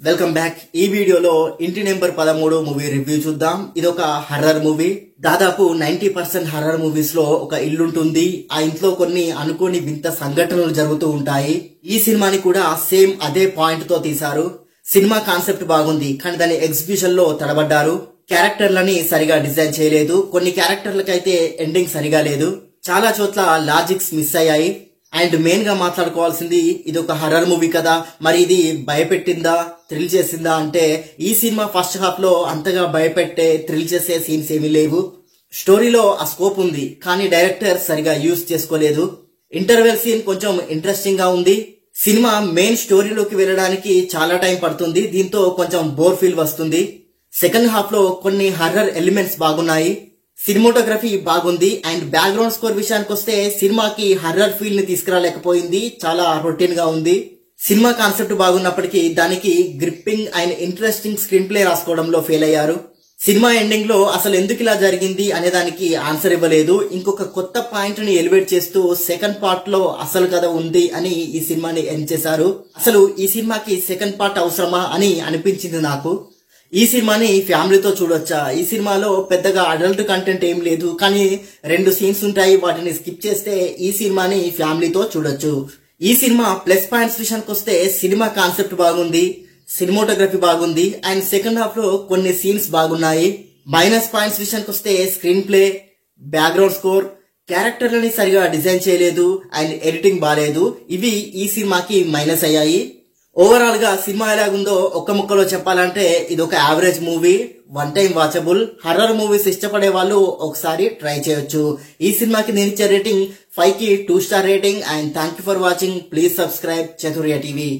Welcome back. ఈ వీడియోలో ఇంటి నెంబర్ 13 మూవీ రివ్యూ చూద్దాం. ఇదొక హర్రర్ మూవీ. దాదాపు 90% హర్రర్ మూవీస్ లో ఒక ఇల్లు ఉంటుంది. ఆ ఇంట్లో కొన్ని అనుకోని వింత సంఘటనలు జరుగుతూ ఉంటాయి. ఈ సినిమాని కూడా సేమ్ అదే పాయింట్ తో తీశారు. సినిమా కాన్సెప్ట్ బాగుంది, కానీ దాని ఎగ్జిక్యూషన్ లో తడబడ్డారు. క్యారెక్టర్లని సరిగా డిజైన్ చేయలేదు. కొన్ని క్యారెక్టర్లకైతే ఎండింగ్ సరిగా లేదు. చాలా చోట్ల లాజిక్స్ మిస్ అయ్యాయి. అండ్ మెయిన్ గా మాట్లాడుకోవాల్సింది, ఇది ఒక హర్రర్ మూవీ కదా, మరి ఇది భయపెట్టిందా థ్రిల్ చేసిందా అంటే ఈ సినిమా ఫస్ట్ హాఫ్ లో అంతగా భయపెట్టే థ్రిల్ చేసే సీన్స్ ఏమీ లేవు. స్టోరీలో ఆ స్కోప్ ఉంది, కానీ డైరెక్టర్ సరిగా యూజ్ చేసుకోలేదు. ఇంటర్వెల్ సీన్ కొంచెం ఇంట్రెస్టింగ్ గా ఉంది. సినిమా మెయిన్ స్టోరీలోకి వెళ్ళడానికి చాలా టైం పడుతుంది. దీంతో కొంచెం బోర్ ఫీల్ వస్తుంది. సెకండ్ హాఫ్ లో కొన్ని హర్రర్ ఎలిమెంట్స్ బాగున్నాయి. సినిమాటోగ్రఫీ బాగుంది. అండ్ బ్యాక్గ్రౌండ్ స్కోర్ విషయానికి వస్తే సినిమాకి హర్రర్ ఫీల్ ని తీసుకురాలేకపోయింది. చాలా రొటీన్ గా ఉంది. సినిమా కాన్సెప్ట్ బాగున్నప్పటికీ దానికి gripping and interesting screenplay రాసుకోవడంలో ఫెయిల్ అయ్యారు. సినిమా ఎండింగ్ లో అసలు ఎందుకు ఇలా జరిగింది అనే దానికి ఆన్సర్ ఇవ్వలేదు. ఇంకొక కొత్త పాయింట్ ని ఎలివేట్ చేస్తూ సెకండ్ పార్ట్ లో అసలు కథ ఉంది అని ఈ సినిమాని ఎండ్ చేశారు. అసలు ఈ సినిమాకి సెకండ్ పార్ట్ అవసరమా అని అనిపించింది నాకు. ఈ సినిమాని ఫ్యామిలీతో చూడొచ్చా? ఈ సినిమాలో పెద్దగా అడల్ట్ కంటెంట్ ఏం లేదు, కానీ 2 సీన్స్ ఉంటాయి. వాటిని స్కిప్ చేస్తే ఈ సినిమాని ఫ్యామిలీతో చూడొచ్చు. ఈ సినిమా ప్లస్ పాయింట్స్ విషయానికి వస్తే సినిమా కాన్సెప్ట్ బాగుంది, సినిమాటోగ్రఫీ బాగుంది, అండ్ సెకండ్ హాఫ్ లో కొన్ని సీన్స్ బాగున్నాయి. మైనస్ పాయింట్స్ విషయానికి వస్తే స్క్రీన్ ప్లే, బ్యాక్గ్రౌండ్ స్కోర్, క్యారెక్టర్లని సరిగా డిజైన్ చేయలేదు, అండ్ ఎడిటింగ్ బాలేదు. ఇవి ఈ సినిమాకి మైనస్ అయ్యాయి. ఓవరాల్ గా సినిమా ఎలాగుందో ఒక్క ముక్కలో చెప్పాలంటే ఇది ఒక average movie, one time watchable. Horror movies ఇష్టపడే వాళ్ళు ఒకసారి ట్రై చేయొచ్చు. ఈ సినిమాకి నేను ఇచ్చే రేటింగ్ 5కి 2 star rating. And thank you for watching. Please subscribe చతుర్య TV.